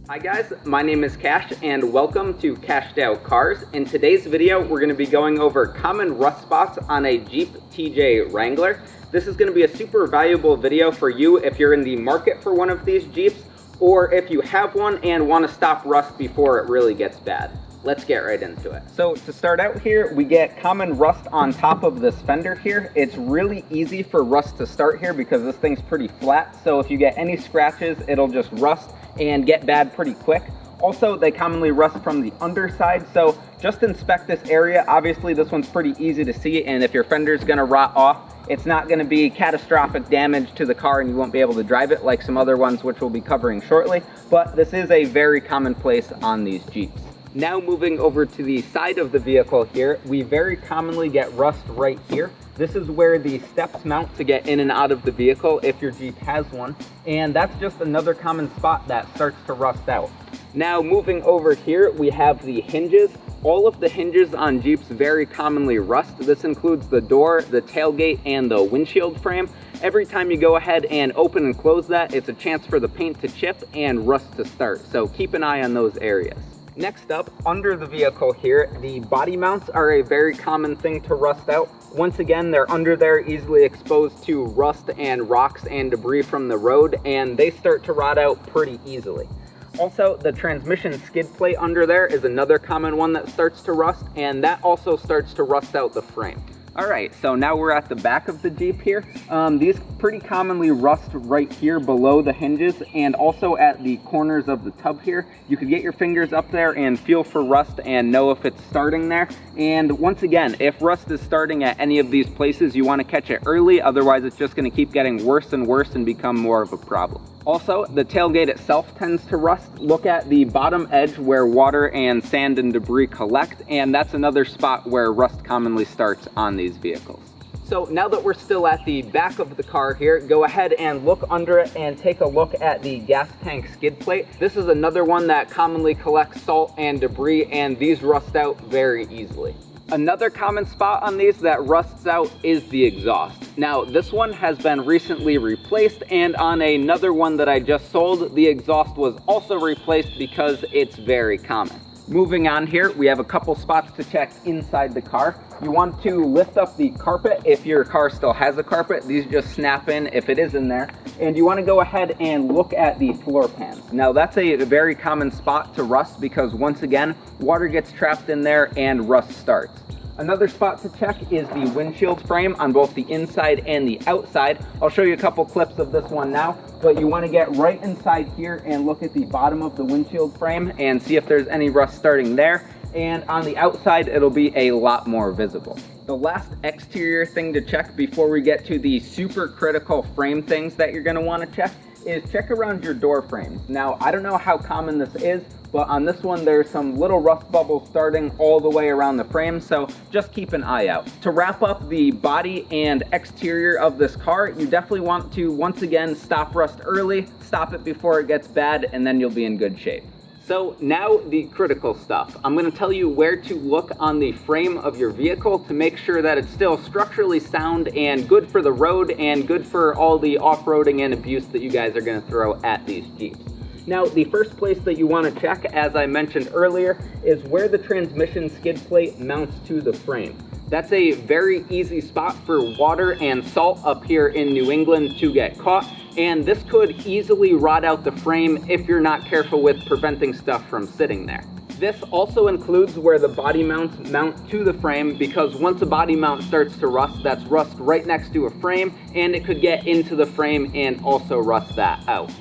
Hi guys, my name is Cash and welcome to Cashed Out Cars. In today's video, we're going to be going over common rust spots on a Jeep TJ Wrangler. This is going to be a super valuable video for you if you're in the market for one of these Jeeps, or if you have one and want to stop rust before it really gets bad. Let's get right into it. So to start out here, we get common rust on top of this fender here. It's really easy for rust to start here because this thing's pretty flat. So if you get any scratches, it'll just rust and get bad pretty quick. Also, they commonly rust from the underside, so just inspect this area. Obviously, this one's pretty easy to see, and if your fender's gonna rot off, it's not gonna be catastrophic damage to the car and you won't be able to drive it like some other ones, which we'll be covering shortly, but this is a very common place on these Jeeps. Now moving over to the side of the vehicle here, we very commonly get rust right here. This is where the steps mount to get in and out of the vehicle if your Jeep has one, and that's just another common spot that starts to rust out. Now moving over here, we have the hinges. All of the hinges on Jeeps very commonly rust. This includes the door, the tailgate, and the windshield frame. Every time you go ahead and open and close that, it's a chance for the paint to chip and rust to start, so keep an eye on those areas. Next up, under the vehicle here, the body mounts are a very common thing to rust out. Once again, they're under there, easily exposed to rust and rocks and debris from the road, and they start to rot out pretty easily. Also, the transmission skid plate under there is another common one that starts to rust, and that also starts to rust out the frame. Alright, so now we're at the back of the Jeep here. These pretty commonly rust right here below the hinges and also at the corners of the tub here. You could get your fingers up there and feel for rust and know if it's starting there. And once again, if rust is starting at any of these places, you want to catch it early, otherwise it's just going to keep getting worse and worse and become more of a problem. Also, the tailgate itself tends to rust. Look at the bottom edge where water and sand and debris collect, and that's another spot where rust commonly starts on these vehicles. So now that we're still at the back of the car here, go ahead and look under it and take a look at the gas tank skid plate. This is another one that commonly collects salt and debris, and these rust out very easily. Another common spot on these that rusts out is the exhaust. Now, this one has been recently replaced, and on another one that I just sold, the exhaust was also replaced because it's very common. Moving on here, we have a couple spots to check inside the car. You want to lift up the carpet if your car still has a carpet. These just snap in if it is in there. And you want to go ahead and look at the floor pans. Now that's a very common spot to rust because once again, water gets trapped in there and rust starts. Another spot to check is the windshield frame on both the inside and the outside. I'll show you a couple clips of this one now, but you want to get right inside here and look at the bottom of the windshield frame and see if there's any rust starting there. And on the outside, it'll be a lot more visible. The last exterior thing to check before we get to the super critical frame things that you're going to want to check is check around your door frames. Now, I don't know how common this is, but on this one there's some little rust bubbles starting all the way around the frame, so just keep an eye out. To wrap up the body and exterior of this car, you definitely want to once again stop rust early, stop it before it gets bad, and then you'll be in good shape. So now the critical stuff. I'm going to tell you where to look on the frame of your vehicle to make sure that it's still structurally sound and good for the road and good for all the off-roading and abuse that you guys are going to throw at these Jeeps. Now, the first place that you want to check, as I mentioned earlier, is where the transmission skid plate mounts to the frame. That's a very easy spot for water and salt up here in New England to get caught, and this could easily rot out the frame if you're not careful with preventing stuff from sitting there. This also includes where the body mounts mount to the frame, because once a body mount starts to rust, that's rust right next to a frame, and it could get into the frame and also rust that out.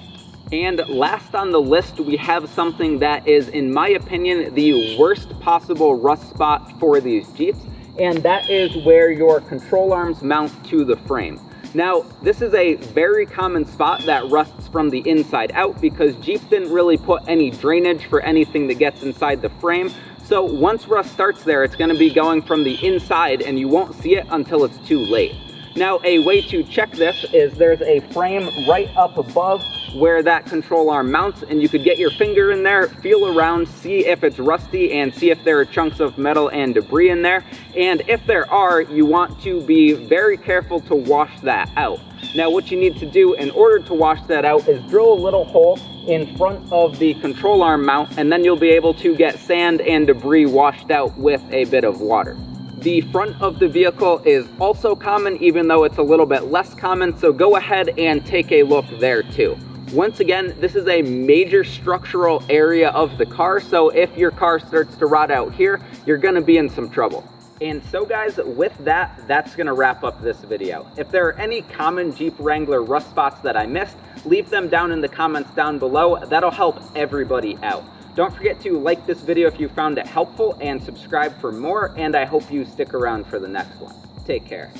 And last on the list, we have something that is, in my opinion, the worst possible rust spot for these Jeeps, and that is where your control arms mount to the frame. Now, this is a very common spot that rusts from the inside out because Jeep didn't really put any drainage for anything that gets inside the frame. So once rust starts there, it's going to be going from the inside and you won't see it until it's too late. Now, a way to check this is there's a frame right up above where that control arm mounts, and you could get your finger in there, feel around, see if it's rusty, and see if there are chunks of metal and debris in there. And if there are, you want to be very careful to wash that out. Now what you need to do in order to wash that out is drill a little hole in front of the control arm mount, and then you'll be able to get sand and debris washed out with a bit of water. The front of the vehicle is also common, even though it's a little bit less common, so go ahead and take a look there too. Once again, this is a major structural area of the car, so if your car starts to rot out here, you're gonna be in some trouble. And so guys, with that, that's gonna wrap up this video. If there are any common Jeep Wrangler rust spots that I missed, leave them down in the comments down below. That'll help everybody out. Don't forget to like this video if you found it helpful, and subscribe for more, and I hope you stick around for the next one. Take care.